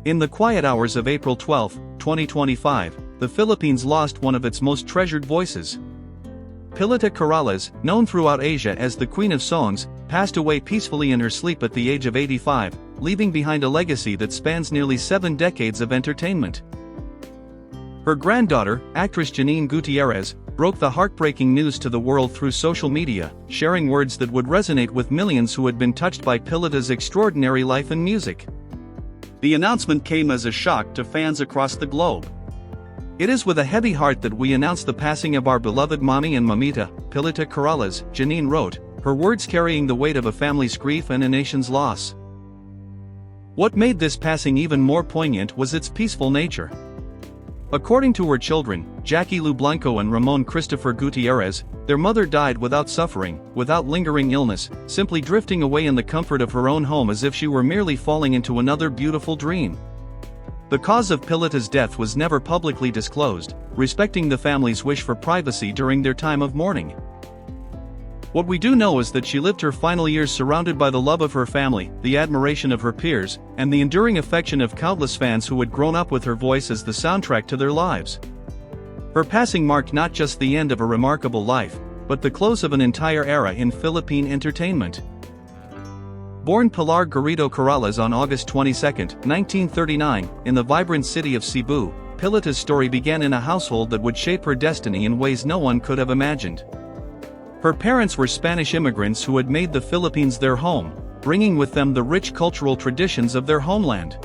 In the quiet hours of April 12, 2025, the Philippines lost one of its most treasured voices. Pilita Corrales, known throughout Asia as the Queen of Songs, passed away peacefully in her sleep at the age of 85, leaving behind a legacy that spans nearly 7 decades of entertainment. Her granddaughter, actress Janine Gutierrez, broke the heartbreaking news to the world through social media, sharing words that would resonate with millions who had been touched by Pilita's extraordinary life and music. The announcement came as a shock to fans across the globe. "It is with a heavy heart that we announce the passing of our beloved mommy and mamita, Pilita Corrales," Janine wrote, her words carrying the weight of a family's grief and a nation's loss. What made this passing even more poignant was its peaceful nature. According to her children, Jackie Lou Blanco and Ramon Christopher Gutierrez, their mother died without suffering, without lingering illness, simply drifting away in the comfort of her own home as if she were merely falling into another beautiful dream. The cause of Pilita's death was never publicly disclosed, respecting the family's wish for privacy during their time of mourning. What we do know is that she lived her final years surrounded by the love of her family, the admiration of her peers, and the enduring affection of countless fans who had grown up with her voice as the soundtrack to their lives. Her passing marked not just the end of a remarkable life, but the close of an entire era in Philippine entertainment. Born Pilar Garrido Corrales on August 22, 1939, in the vibrant city of Cebu, Pilita's story began in a household that would shape her destiny in ways no one could have imagined. Her parents were Spanish immigrants who had made the Philippines their home, bringing with them the rich cultural traditions of their homeland.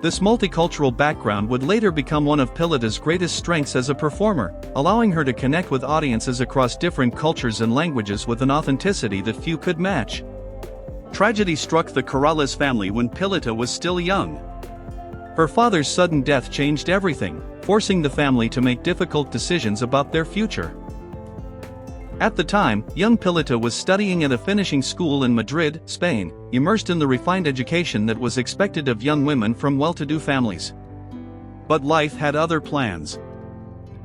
This multicultural background would later become one of Pilita's greatest strengths as a performer, allowing her to connect with audiences across different cultures and languages with an authenticity that few could match. Tragedy struck the Corrales family when Pilita was still young. Her father's sudden death changed everything, forcing the family to make difficult decisions about their future. At the time, young Pilita was studying at a finishing school in Madrid, Spain, immersed in the refined education that was expected of young women from well-to-do families. But life had other plans.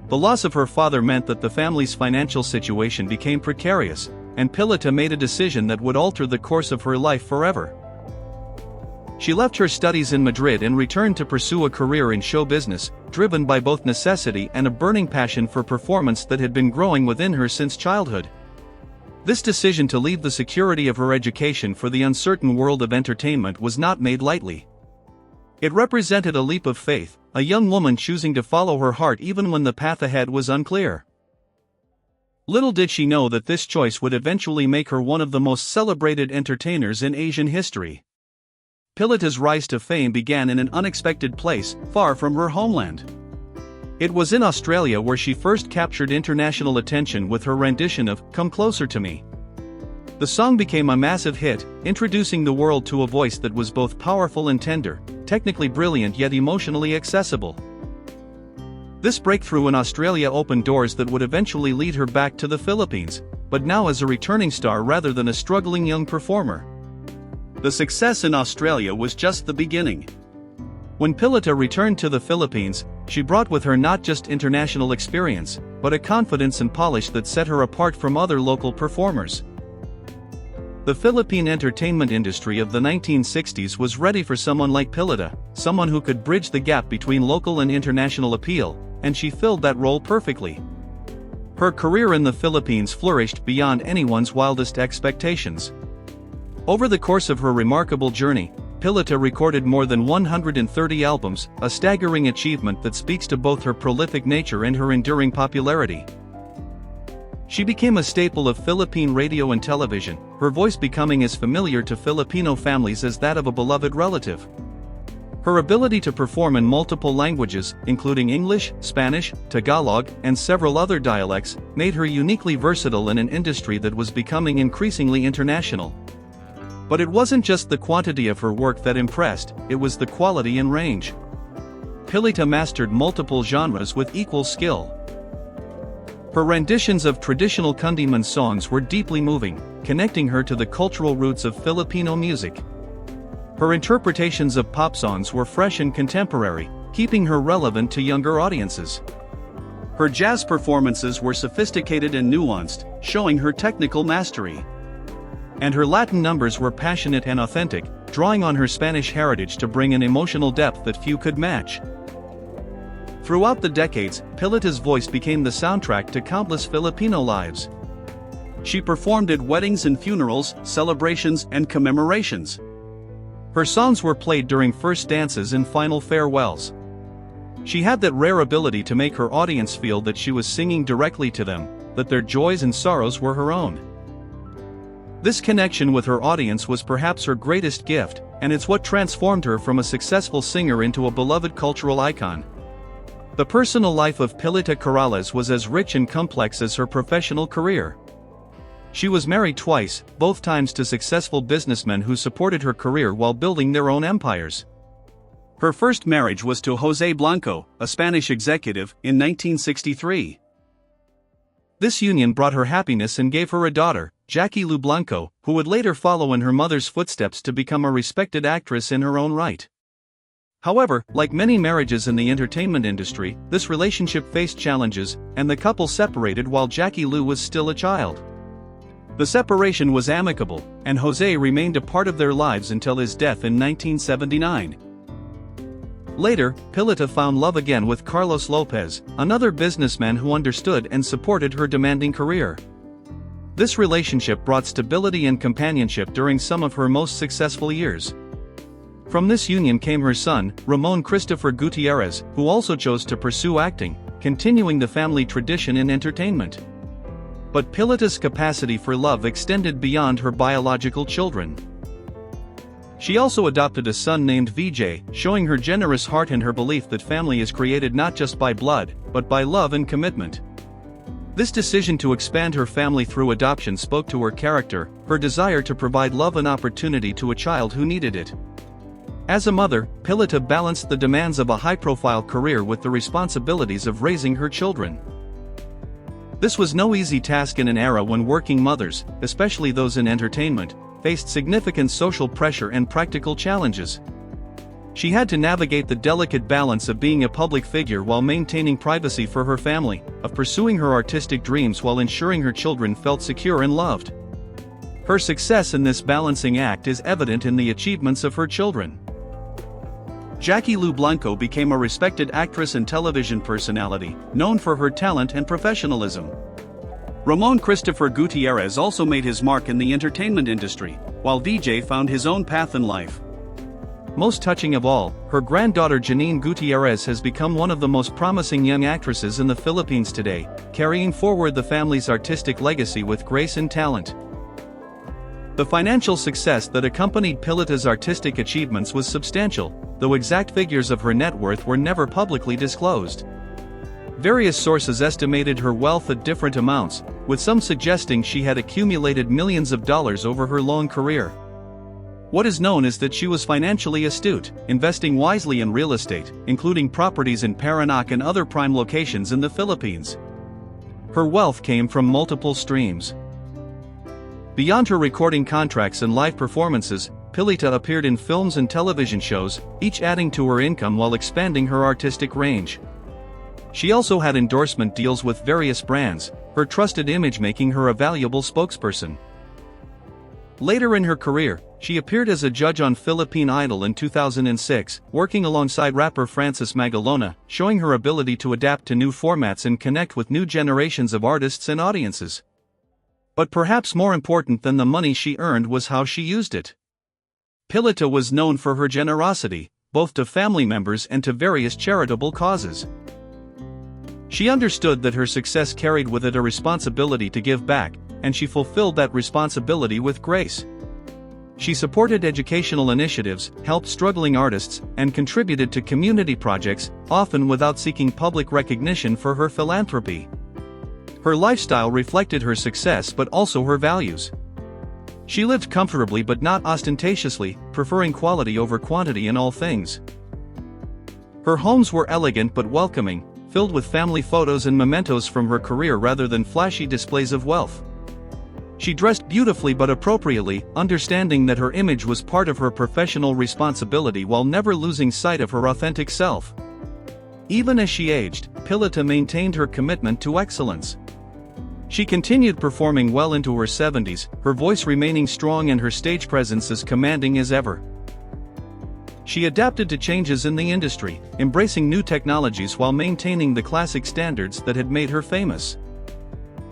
The loss of her father meant that the family's financial situation became precarious, and Pilita made a decision that would alter the course of her life forever. She left her studies in Madrid and returned to pursue a career in show business, driven by both necessity and a burning passion for performance that had been growing within her since childhood. This decision to leave the security of her education for the uncertain world of entertainment was not made lightly. It represented a leap of faith, a young woman choosing to follow her heart even when the path ahead was unclear. Little did she know that this choice would eventually make her one of the most celebrated entertainers in Asian history. Pilita's rise to fame began in an unexpected place, far from her homeland. It was in Australia where she first captured international attention with her rendition of "Come Closer to Me." The song became a massive hit, introducing the world to a voice that was both powerful and tender, technically brilliant yet emotionally accessible. This breakthrough in Australia opened doors that would eventually lead her back to the Philippines, but now as a returning star rather than a struggling young performer. The success in Australia was just the beginning. When Pilita returned to the Philippines, she brought with her not just international experience, but a confidence and polish that set her apart from other local performers. The Philippine entertainment industry of the 1960s was ready for someone like Pilita, someone who could bridge the gap between local and international appeal, and she filled that role perfectly. Her career in the Philippines flourished beyond anyone's wildest expectations. Over the course of her remarkable journey, Pilita recorded more than 130 albums, a staggering achievement that speaks to both her prolific nature and her enduring popularity. She became a staple of Philippine radio and television, her voice becoming as familiar to Filipino families as that of a beloved relative. Her ability to perform in multiple languages, including English, Spanish, Tagalog, and several other dialects, made her uniquely versatile in an industry that was becoming increasingly international. But it wasn't just the quantity of her work that impressed, it was the quality and range. Pilita mastered multiple genres with equal skill. Her renditions of traditional Kundiman songs were deeply moving, connecting her to the cultural roots of Filipino music. Her interpretations of pop songs were fresh and contemporary, keeping her relevant to younger audiences. Her jazz performances were sophisticated and nuanced, showing her technical mastery. And her Latin numbers were passionate and authentic, drawing on her Spanish heritage to bring an emotional depth that few could match. Throughout the decades, Pilita's voice became the soundtrack to countless Filipino lives. She performed at weddings and funerals, celebrations and commemorations. Her songs were played during first dances and final farewells. She had that rare ability to make her audience feel that she was singing directly to them, that their joys and sorrows were her own. This connection with her audience was perhaps her greatest gift, and it's what transformed her from a successful singer into a beloved cultural icon. The personal life of Pilita Corrales was as rich and complex as her professional career. She was married twice, both times to successful businessmen who supported her career while building their own empires. Her first marriage was to José Blanco, a Spanish executive, in 1963. This union brought her happiness and gave her a daughter, Jackie Lou Blanco, who would later follow in her mother's footsteps to become a respected actress in her own right. However, like many marriages in the entertainment industry, this relationship faced challenges, and the couple separated while Jackie Lou was still a child. The separation was amicable, and José remained a part of their lives until his death in 1979. Later, Pilita found love again with Carlos Lopez, another businessman who understood and supported her demanding career. This relationship brought stability and companionship during some of her most successful years. From this union came her son, Ramon Christopher Gutierrez, who also chose to pursue acting, continuing the family tradition in entertainment. But Pilita's capacity for love extended beyond her biological children. She also adopted a son named VJ, showing her generous heart and her belief that family is created not just by blood, but by love and commitment. This decision to expand her family through adoption spoke to her character, her desire to provide love and opportunity to a child who needed it. As a mother, Pilita balanced the demands of a high-profile career with the responsibilities of raising her children. This was no easy task in an era when working mothers, especially those in entertainment, faced significant social pressure and practical challenges. She had to navigate the delicate balance of being a public figure while maintaining privacy for her family, of pursuing her artistic dreams while ensuring her children felt secure and loved. Her success in this balancing act is evident in the achievements of her children. Jackie Lou Blanco became a respected actress and television personality, known for her talent and professionalism. Ramon Christopher Gutierrez also made his mark in the entertainment industry, while VJ found his own path in life. Most touching of all, her granddaughter Janine Gutierrez has become one of the most promising young actresses in the Philippines today, carrying forward the family's artistic legacy with grace and talent. The financial success that accompanied Pilita's artistic achievements was substantial, though exact figures of her net worth were never publicly disclosed. Various sources estimated her wealth at different amounts, with some suggesting she had accumulated millions of dollars over her long career. What is known is that she was financially astute, investing wisely in real estate, including properties in Parañaque and other prime locations in the Philippines. Her wealth came from multiple streams. Beyond her recording contracts and live performances, Pilita appeared in films and television shows, each adding to her income while expanding her artistic range. She also had endorsement deals with various brands, her trusted image making her a valuable spokesperson. Later in her career, she appeared as a judge on Philippine Idol in 2006, working alongside rapper Francis Magalona, showing her ability to adapt to new formats and connect with new generations of artists and audiences. But perhaps more important than the money she earned was how she used it. Pilita was known for her generosity, both to family members and to various charitable causes. She understood that her success carried with it a responsibility to give back, and she fulfilled that responsibility with grace. She supported educational initiatives, helped struggling artists, and contributed to community projects, often without seeking public recognition for her philanthropy. Her lifestyle reflected her success but also her values. She lived comfortably but not ostentatiously, preferring quality over quantity in all things. Her homes were elegant but welcoming, filled with family photos and mementos from her career rather than flashy displays of wealth. She dressed beautifully but appropriately, understanding that her image was part of her professional responsibility while never losing sight of her authentic self. Even as she aged, Pilita maintained her commitment to excellence. She continued performing well into her 70s, her voice remaining strong and her stage presence as commanding as ever. She adapted to changes in the industry, embracing new technologies while maintaining the classic standards that had made her famous.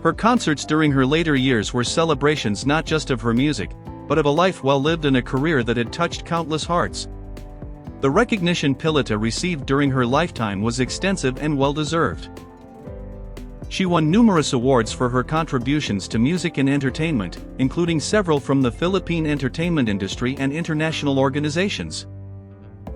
Her concerts during her later years were celebrations not just of her music, but of a life well lived and a career that had touched countless hearts. The recognition Pilita received during her lifetime was extensive and well-deserved. She won numerous awards for her contributions to music and entertainment, including several from the Philippine entertainment industry and international organizations.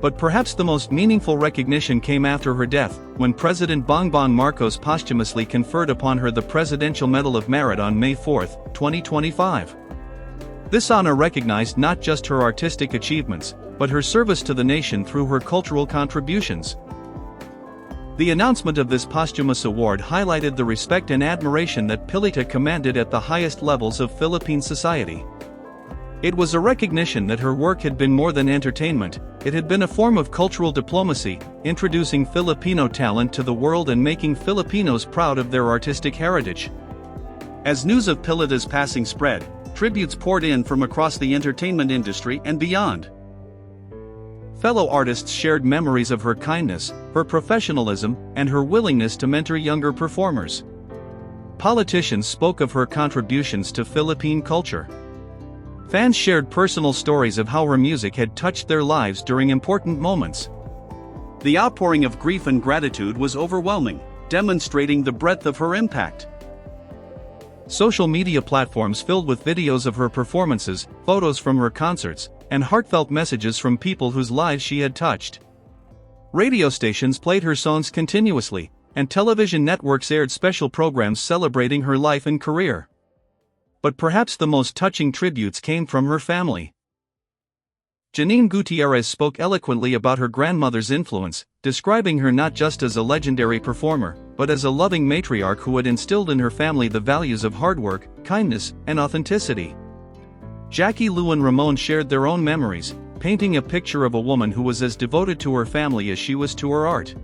But perhaps the most meaningful recognition came after her death, when President Bongbong Marcos posthumously conferred upon her the Presidential Medal of Merit on May 4, 2025. This honor recognized not just her artistic achievements, but her service to the nation through her cultural contributions. The announcement of this posthumous award highlighted the respect and admiration that Pilita commanded at the highest levels of Philippine society. It was a recognition that her work had been more than entertainment, it had been a form of cultural diplomacy, introducing Filipino talent to the world and making Filipinos proud of their artistic heritage. As news of Pilita's passing spread, tributes poured in from across the entertainment industry and beyond. Fellow artists shared memories of her kindness, her professionalism, and her willingness to mentor younger performers. Politicians spoke of her contributions to Philippine culture. Fans shared personal stories of how her music had touched their lives during important moments. The outpouring of grief and gratitude was overwhelming, demonstrating the breadth of her impact. Social media platforms filled with videos of her performances, photos from her concerts, and heartfelt messages from people whose lives she had touched. Radio stations played her songs continuously, and television networks aired special programs celebrating her life and career. But perhaps the most touching tributes came from her family. Janine Gutierrez spoke eloquently about her grandmother's influence, describing her not just as a legendary performer, but as a loving matriarch who had instilled in her family the values of hard work, kindness, and authenticity. Jackie Lou and Ramon shared their own memories, painting a picture of a woman who was as devoted to her family as she was to her art.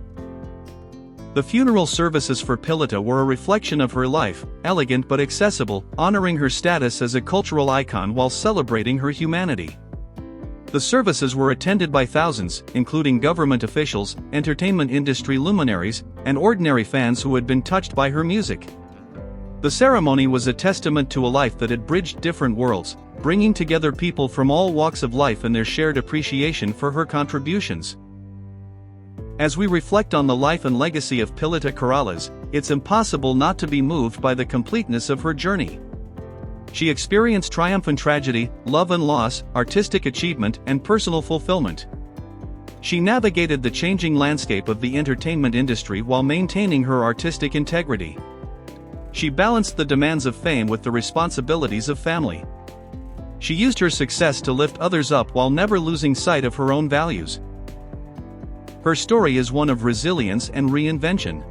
The funeral services for Pilita were a reflection of her life, elegant but accessible, honoring her status as a cultural icon while celebrating her humanity. The services were attended by thousands, including government officials, entertainment industry luminaries, and ordinary fans who had been touched by her music. The ceremony was a testament to a life that had bridged different worlds, bringing together people from all walks of life in their shared appreciation for her contributions. As we reflect on the life and legacy of Pilita Corrales, it's impossible not to be moved by the completeness of her journey. She experienced triumph and tragedy, love and loss, artistic achievement, and personal fulfillment. She navigated the changing landscape of the entertainment industry while maintaining her artistic integrity. She balanced the demands of fame with the responsibilities of family. She used her success to lift others up while never losing sight of her own values. Her story is one of resilience and reinvention.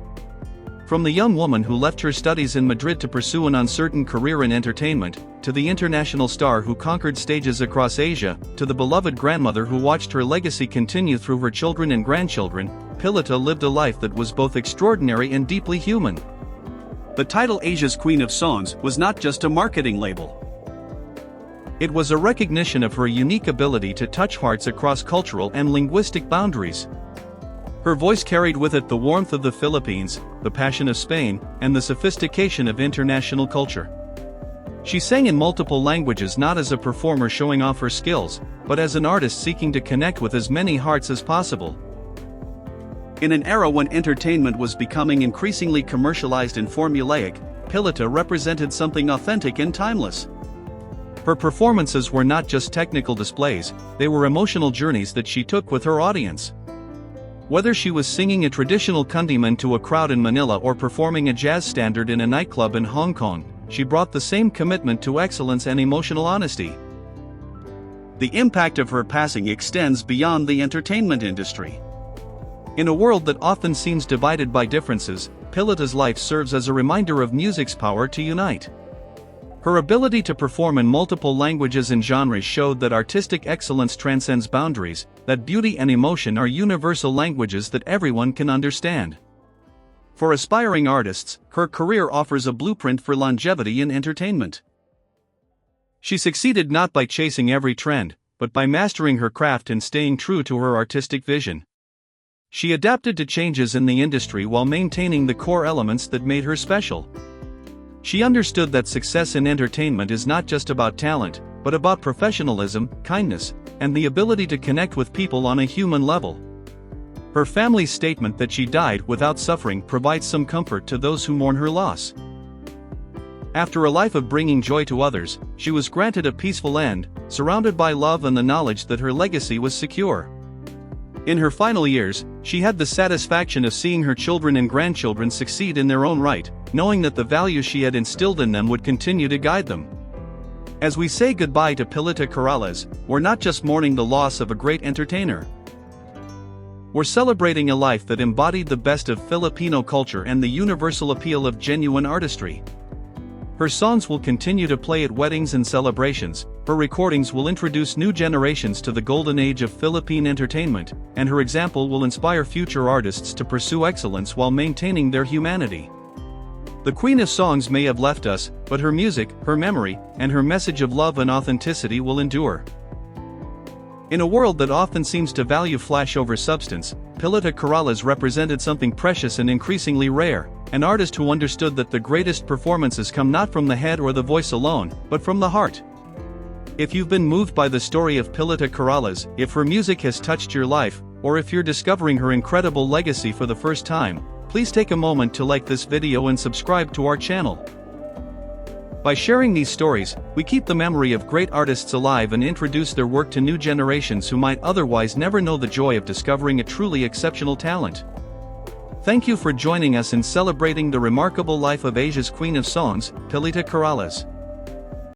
From the young woman who left her studies in Madrid to pursue an uncertain career in entertainment, to the international star who conquered stages across Asia, to the beloved grandmother who watched her legacy continue through her children and grandchildren, Pilita lived a life that was both extraordinary and deeply human. The title Asia's Queen of Songs was not just a marketing label. It was a recognition of her unique ability to touch hearts across cultural and linguistic boundaries. Her voice carried with it the warmth of the Philippines, the passion of Spain, and the sophistication of international culture. She sang in multiple languages not as a performer showing off her skills, but as an artist seeking to connect with as many hearts as possible. In an era when entertainment was becoming increasingly commercialized and formulaic, Pilita represented something authentic and timeless. Her performances were not just technical displays, they were emotional journeys that she took with her audience. Whether she was singing a traditional Kundiman to a crowd in Manila or performing a jazz standard in a nightclub in Hong Kong, she brought the same commitment to excellence and emotional honesty. The impact of her passing extends beyond the entertainment industry. In a world that often seems divided by differences, Pilita's life serves as a reminder of music's power to unite. Her ability to perform in multiple languages and genres showed that artistic excellence transcends boundaries, that beauty and emotion are universal languages that everyone can understand. For aspiring artists, her career offers a blueprint for longevity in entertainment. She succeeded not by chasing every trend, but by mastering her craft and staying true to her artistic vision. She adapted to changes in the industry while maintaining the core elements that made her special. She understood that success in entertainment is not just about talent, but about professionalism, kindness, and the ability to connect with people on a human level. Her family's statement that she died without suffering provides some comfort to those who mourn her loss. After a life of bringing joy to others, she was granted a peaceful end, surrounded by love and the knowledge that her legacy was secure. In her final years, she had the satisfaction of seeing her children and grandchildren succeed in their own right, knowing that the values she had instilled in them would continue to guide them. As we say goodbye to Pilita Corrales, we're not just mourning the loss of a great entertainer. We're celebrating a life that embodied the best of Filipino culture and the universal appeal of genuine artistry. Her songs will continue to play at weddings and celebrations, her recordings will introduce new generations to the golden age of Philippine entertainment, and her example will inspire future artists to pursue excellence while maintaining their humanity. The Queen of Songs may have left us, but her music, her memory, and her message of love and authenticity will endure. In a world that often seems to value flash over substance, Pilita Corrales represented something precious and increasingly rare, an artist who understood that the greatest performances come not from the head or the voice alone, but from the heart. If you've been moved by the story of Pilita Corrales, if her music has touched your life, or if you're discovering her incredible legacy for the first time, please take a moment to like this video and subscribe to our channel. By sharing these stories, we keep the memory of great artists alive and introduce their work to new generations who might otherwise never know the joy of discovering a truly exceptional talent. Thank you for joining us in celebrating the remarkable life of Asia's Queen of Songs, Pilita Corrales.